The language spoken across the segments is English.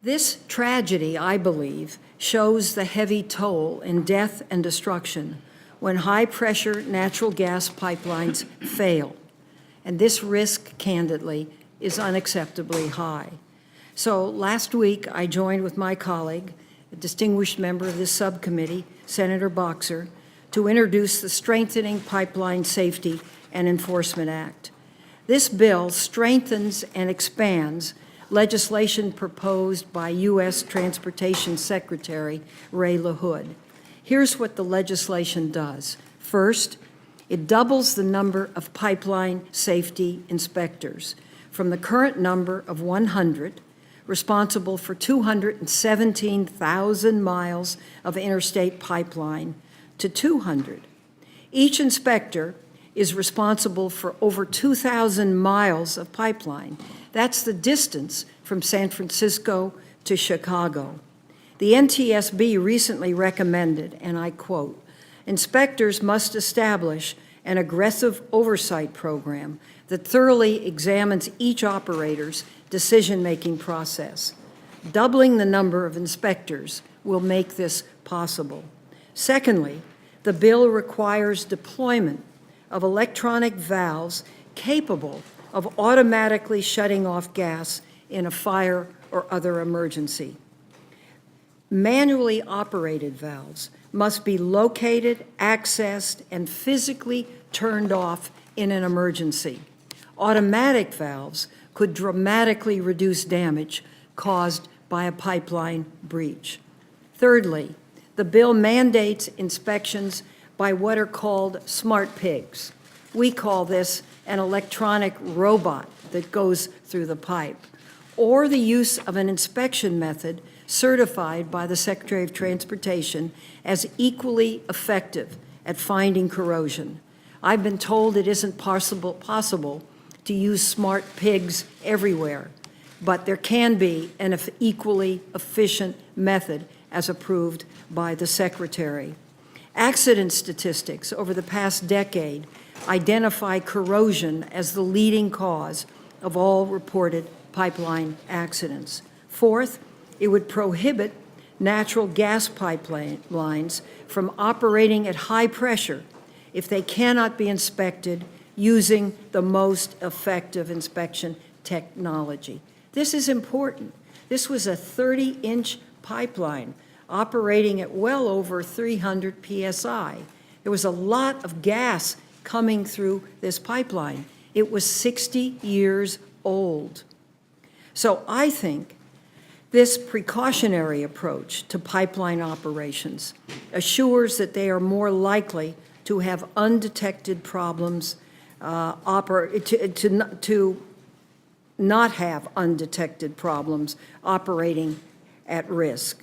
This tragedy, I believe, shows the heavy toll in death and destruction when high-pressure natural gas pipelines fail. And this risk, candidly, is unacceptably high. So last week, I joined with my colleague, a distinguished member of this subcommittee, Senator Boxer, to introduce the Strengthening Pipeline Safety and Enforcement Act. This bill strengthens and expands legislation proposed by U.S. Transportation Secretary Ray LaHood. Here's what the legislation does. First, it doubles the number of pipeline safety inspectors from the current number of 100, responsible for 217,000 miles of interstate pipeline, to 200. Each inspector is responsible for over 2,000 miles of pipeline. That's the distance from San Francisco to Chicago. The NTSB recently recommended, and I quote, "Inspectors must establish an aggressive oversight program that thoroughly examines each operator's decision-making process. Doubling the number of inspectors will make this possible." Secondly, the bill requires deployment of electronic valves capable of automatically shutting off gas in a fire or other emergency. Manually operated valves must be located, accessed, and physically turned off in an emergency. Automatic valves could dramatically reduce damage caused by a pipeline breach. Thirdly, the bill mandates inspections by what are called smart pigs. We call this an electronic robot that goes through the pipe, or the use of an inspection method certified by the Secretary of Transportation as equally effective at finding corrosion. I've been told it isn't possible to use smart pigs everywhere, but there can be an equally efficient method as approved by the Secretary. Accident statistics over the past decade identify corrosion as the leading cause of all reported pipeline accidents. Fourth, it would prohibit natural gas pipelines from operating at high pressure if they cannot be inspected using the most effective inspection technology. This is important. This was a 30-inch pipeline operating at well over 300 psi. There was a lot of gas coming through this pipeline. It was 60 years old. So I think this precautionary approach to pipeline operations assures that they are more likely to have undetected problems, to not have undetected problems operating at risk.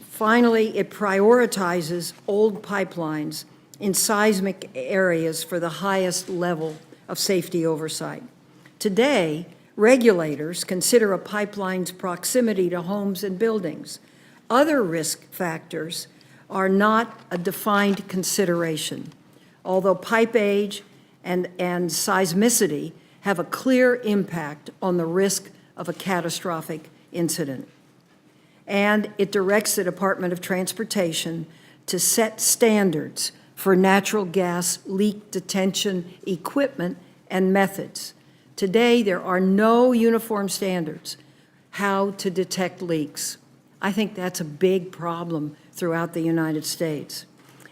Finally, it prioritizes old pipelines in seismic areas for the highest level of safety oversight. Today, regulators consider a pipeline's proximity to homes and buildings. Other risk factors are not a defined consideration, although pipe age and seismicity have a clear impact on the risk of a catastrophic incident. And it directs the Department of Transportation to set standards for natural gas leak detection equipment and methods. Today, there are no uniform standards how to detect leaks. I think that's a big problem throughout the United States.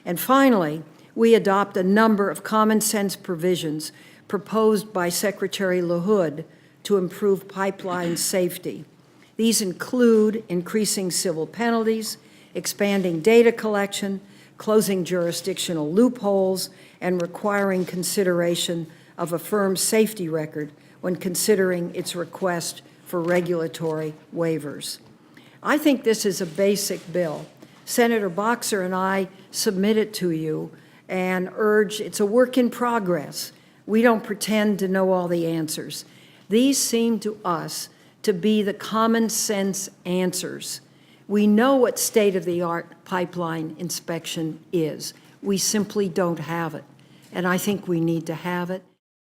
And finally, we adopt a number of common sense provisions proposed by Secretary LaHood to improve pipeline safety. These include increasing civil penalties, expanding data collection, closing jurisdictional loopholes, and requiring consideration of a firm's safety record when considering its request for regulatory waivers. I think this is a basic bill. Senator Boxer and I submit it to you and urge, it's a work in progress. We don't pretend to know all the answers. These seem to us to be the common sense answers. We know what state-of-the-art pipeline inspection is. We simply don't have it. And I think we need to have it.